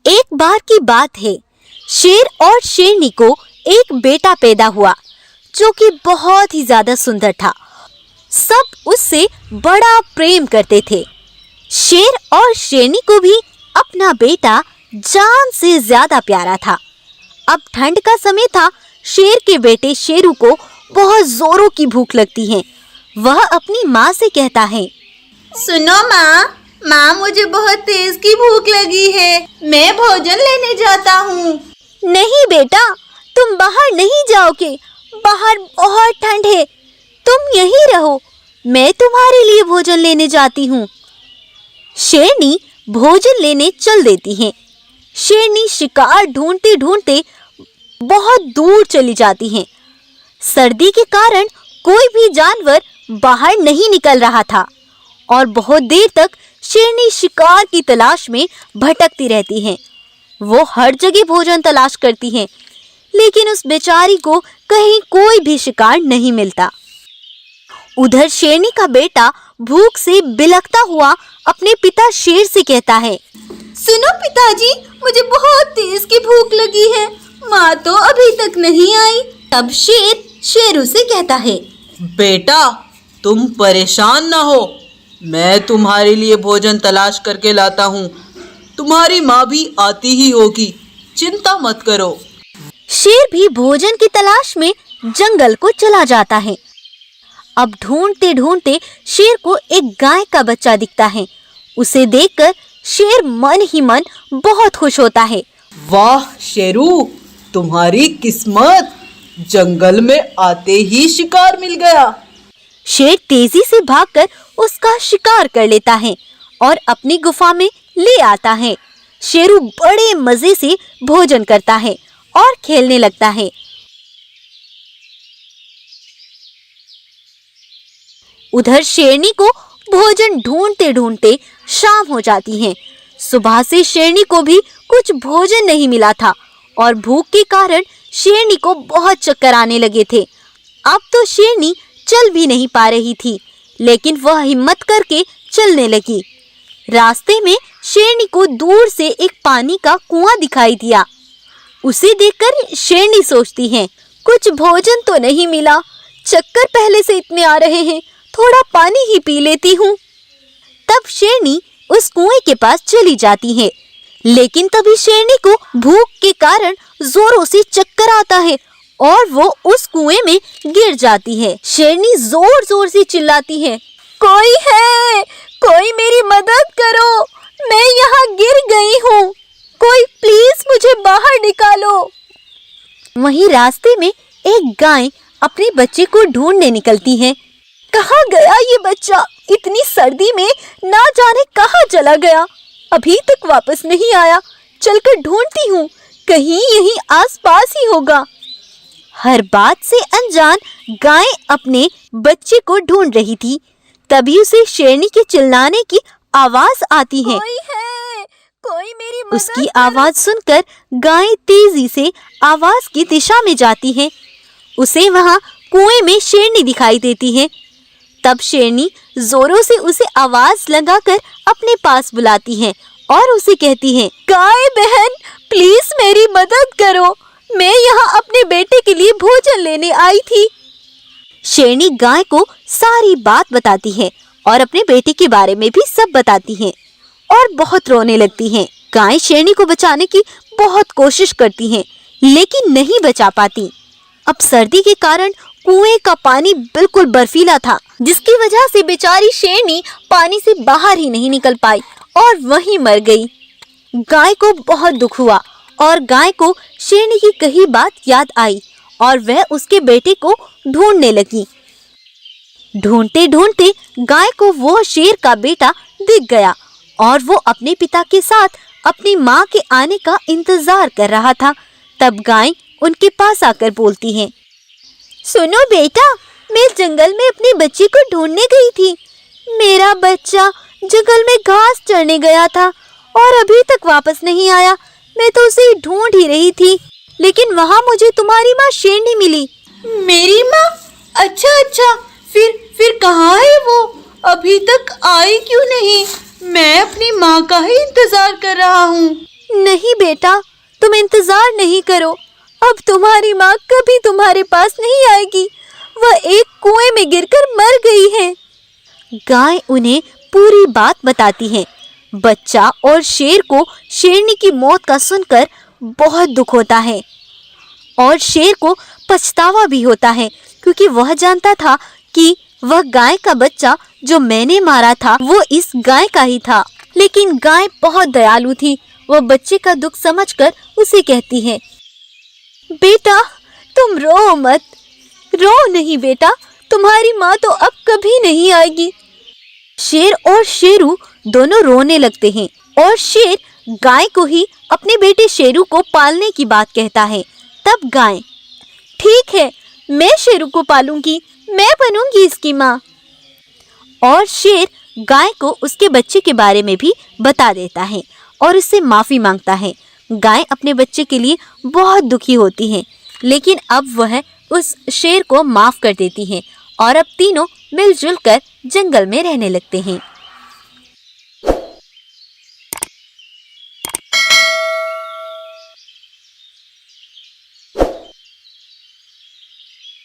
एक बार की बात है, शेर और शेरनी को एक बेटा पैदा हुआ जो कि बहुत ही ज्यादा सुंदर था। सब उससे बड़ा प्रेम करते थे। शेर और शेरनी को भी अपना बेटा जान से ज्यादा प्यारा था। अब ठंड का समय था। शेर के बेटे शेरू को बहुत जोरों की भूख लगती है। वह अपनी माँ से कहता है, सुनो माँ, मुझे बहुत तेज की भूख लगी है, मैं भोजन लेने जाता हूँ। नहीं बेटा, तुम बाहर नहीं जाओगे, बाहर बहुत ठंड है, तुम यहीं रहो, मैं तुम्हारे लिए भोजन लेने जाती हूँ। शेरनी भोजन लेने चल देती है। शेरनी शिकार ढूंढते ढूंढते बहुत दूर चली जाती है। सर्दी के कारण कोई भी जानवर बाहर नहीं निकल रहा था और बहुत देर तक शेरनी शिकार की तलाश में भटकती रहती है। वो हर जगह भोजन तलाश करती है, लेकिन उस बेचारी को कहीं कोई भी शिकार नहीं मिलता। उधर शेरनी का बेटा भूख से बिलखता हुआ अपने पिता शेर से कहता है, सुनो पिताजी, मुझे बहुत तेज की भूख लगी है, माँ तो अभी तक नहीं आई। तब शेर शेरू से कहता है, बेटा तुम परेशान ना हो, मैं तुम्हारे लिए भोजन तलाश करके लाता हूँ। तुम्हारी माँ भी आती ही होगी, चिंता मत करो। शेर भी भोजन की तलाश में जंगल को चला जाता है। अब ढूंढते ढूंढते शेर को एक गाय का बच्चा दिखता है। उसे देखकर शेर मन ही मन बहुत खुश होता है। वाह शेरू, तुम्हारी किस्मत, जंगल में आते ही शिकार मिल गया। शेर तेजी से भागकर उसका शिकार कर लेता है और अपनी गुफा में ले आता है। शेरू बड़े मजे से भोजन करता है और खेलने लगता है। उधर शेरनी को भोजन ढूंढते ढूंढते शाम हो जाती है। सुबह से शेरनी को भी कुछ भोजन नहीं मिला था और भूख के कारण शेरनी को बहुत चक्कर आने लगे थे। अब तो शेरनी चल भी नहीं पा रही थी, लेकिन वह हिम्मत करके चलने लगी। रास्ते में शेरनी को दूर से एक पानी का कुआं दिखाई दिया। उसे देखकर शेरनी सोचती है, कुछ भोजन तो नहीं मिला, चक्कर पहले से इतने आ रहे हैं, थोड़ा पानी ही पी लेती हूँ। तब शेरनी उस कुएं के पास चली जाती है, लेकिन तभी शेरनी को भूख के कारण जोरों से चक्कर आता है और वो उस कुएं में गिर जाती है। शेरनी जोर जोर से चिल्लाती है, कोई है, कोई मेरी मदद करो, मैं यहाँ गिर गई हूँ, कोई प्लीज मुझे बाहर निकालो। वहीं रास्ते में एक गाय अपने बच्चे को ढूंढने निकलती है। कहाँ गया ये बच्चा? इतनी सर्दी में ना जाने कहाँ चला गया, अभी तक वापस नहीं आया, चलकर ढूंढती हूँ, कहीं यहीं आसपास ही होगा। हर बात से अनजान गाय अपने बच्चे को ढूंढ रही थी। तभी उसे शेरनी के चिल्लाने की आवाज आती है। कोई है, कोई मेरी मदद उसकी आवाज सुनकर गाय तेजी से आवाज की दिशा में जाती है। उसे वहां कुएं में शेरनी दिखाई देती है। तब शेरनी जोरों से उसे आवाज लगाकर अपने पास बुलाती है और उसे कहती है, गाय बहन, प्लीज मेरी मदद करो, मैं यहाँ अपने बेटे के लिए भोजन लेने आई थी। शेरनी गाय को सारी बात बताती है और अपने बेटे के बारे में भी सब बताती है और बहुत रोने लगती है। गाय शेरनी को बचाने की बहुत कोशिश करती है, लेकिन नहीं बचा पाती। अब सर्दी के कारण कुएं का पानी बिल्कुल बर्फीला था, जिसकी वजह से बेचारी शेरनी पानी से बाहर ही नहीं निकल पाई और वहीं मर गई। गाय को बहुत दुख हुआ और गाय को शेरनी की कही बात याद आई और वह उसके बेटे को ढूंढने लगी। ढूंढते ढूंढते गाय को वो शेर का बेटा दिख गया और वो अपने पिता के साथ अपनी माँ के आने का इंतजार कर रहा था। तब गाय उनके पास आकर बोलती है, सुनो बेटा, मैं जंगल में अपने बच्चे को ढूंढने गई थी। मेरा बच्चा जंगल में घास चरने गया था और अभी तक वापस नहीं आया। मैं तो उसे ढूंढ ही रही थी, लेकिन वहाँ मुझे तुम्हारी माँ शेरनी मिली। मेरी माँ? अच्छा, फिर कहाँ है वो? अभी तक आई क्यों नहीं? मैं अपनी माँ का ही इंतजार कर रहा हूँ। नहीं बेटा, तुम इंतजार नहीं करो, अब तुम्हारी माँ कभी तुम्हारे पास नहीं आएगी, वह एक कुएं में गिरकर मर गई है। गाय उन्हें पूरी बात बताती है। बच्चा और शेर को शेरनी की मौत का सुनकर बहुत दुख होता है और शेर को पछतावा भी होता है, क्योंकि वह जानता था कि वह गाय का बच्चा जो मैंने मारा था वो इस गाय का ही था। लेकिन गाय बहुत दयालु थी। वह बच्चे का दुख समझकर उसे कहती है, बेटा तुम रो मत, रो नहीं बेटा, तुम्हारी माँ तो अब कभी नहीं आएगी। शेर और शेरू दोनों रोने लगते हैं और शेर गाय को ही अपने बेटे शेरू को पालने की बात कहता है। तब गाय, ठीक है, मैं शेरू को पालूंगी, मैं बनूंगी इसकी माँ। और शेर गाय को उसके बच्चे के बारे में भी बता देता है और उससे माफी मांगता है। गाय अपने बच्चे के लिए बहुत दुखी होती है, लेकिन अब वह उस शेर को माफ कर देती है और अब तीनों मिलजुल कर जंगल में रहने लगते हैं।